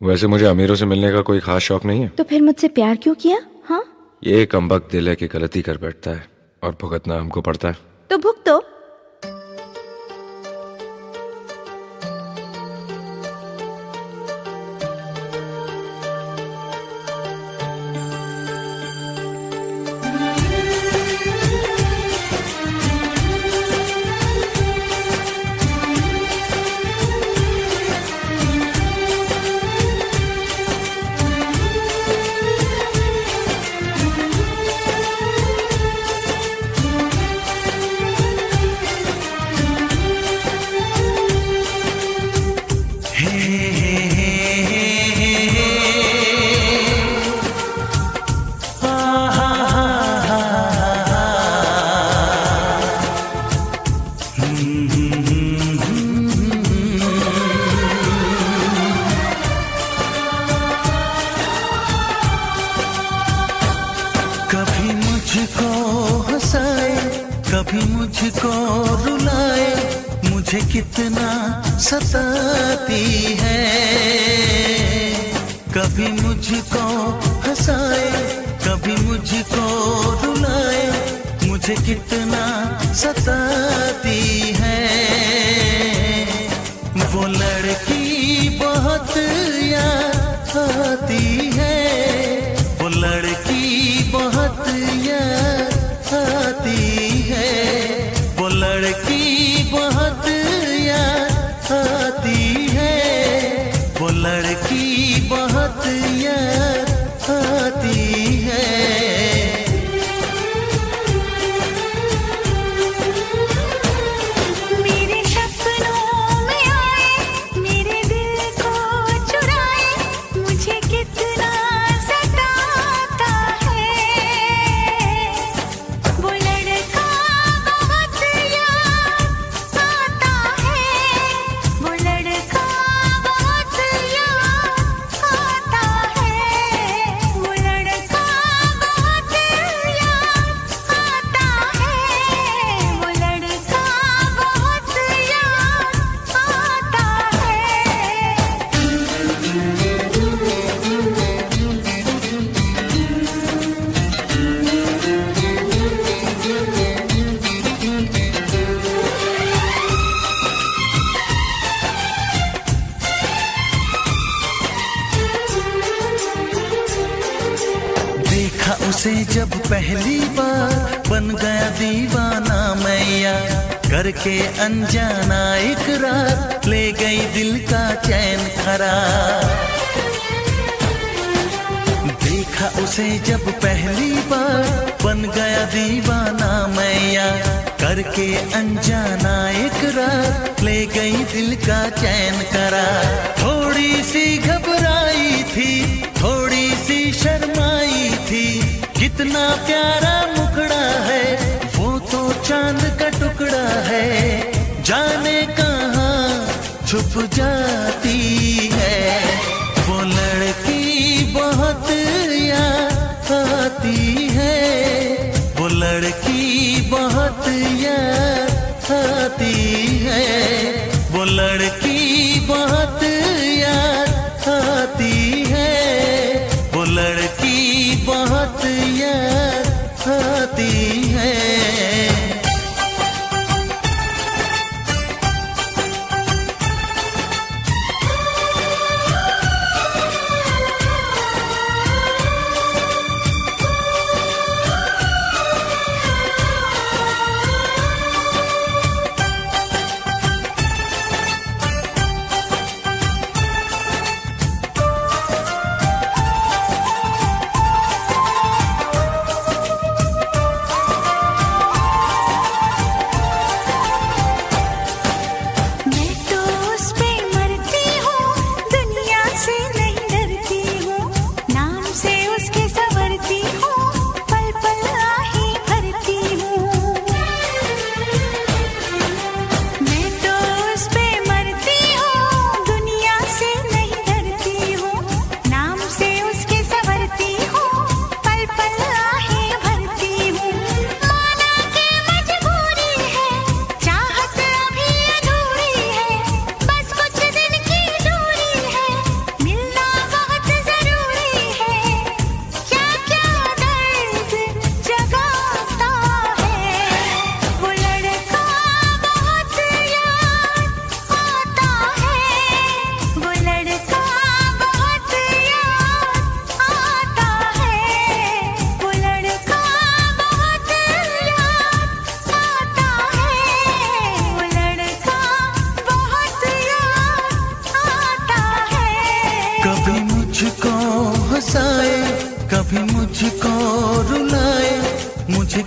वैसे मुझे अमीरों से मिलने का कोई खास शौक नहीं है। तो फिर मुझसे प्यार क्यों किया? हाँ, ये कमबख्त दिल है कि गलती कर बैठता है और भुगतना हमको पड़ता है। तो भुगतो। कभी मुझको हंसाए, कभी मुझको रुलाए, मुझे कितना सताती है। कभी मुझको हंसाए, कभी मुझको रुलाए, मुझे कितना सताती है। वो लड़की बहुत याद आती है, वो लड़की बहुत याद आती है, वो लड़की बहुत याद आती है, वो लड़की बहुत याद आती है। मेरे सपनों में आए, मेरे दिल को चुराए, मुझे कितना सताता है। वो लड़का बहुत याद आता है, वो लड़का बहुत याद आता है, वो लड़का बहुत याद आता है, वो लड़का बहुत याद आता देखा उसे जब पहली बार, बन गया दीवाना मैया, करके अनजाना इकरार, ले गई दिल का चैन करार। देखा उसे जब पहली बार, बन गया दीवाना मैया, करके अनजाना इकरार, ले गई दिल का चैन करार। थोड़ी सी घबराई थी, थोड़ी सी शर्माई थी, कितना प्यारा मुखड़ा है, वो तो चांद का टुकड़ा है, जाने कहाँ छुप जाती है। वो लड़की बहुत याद आती है, वो लड़की बहुत याद आती है, वो लड़की बहुत याद आती है, वो लड़की बहुत याद आती है।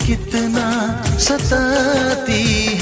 कितना सताती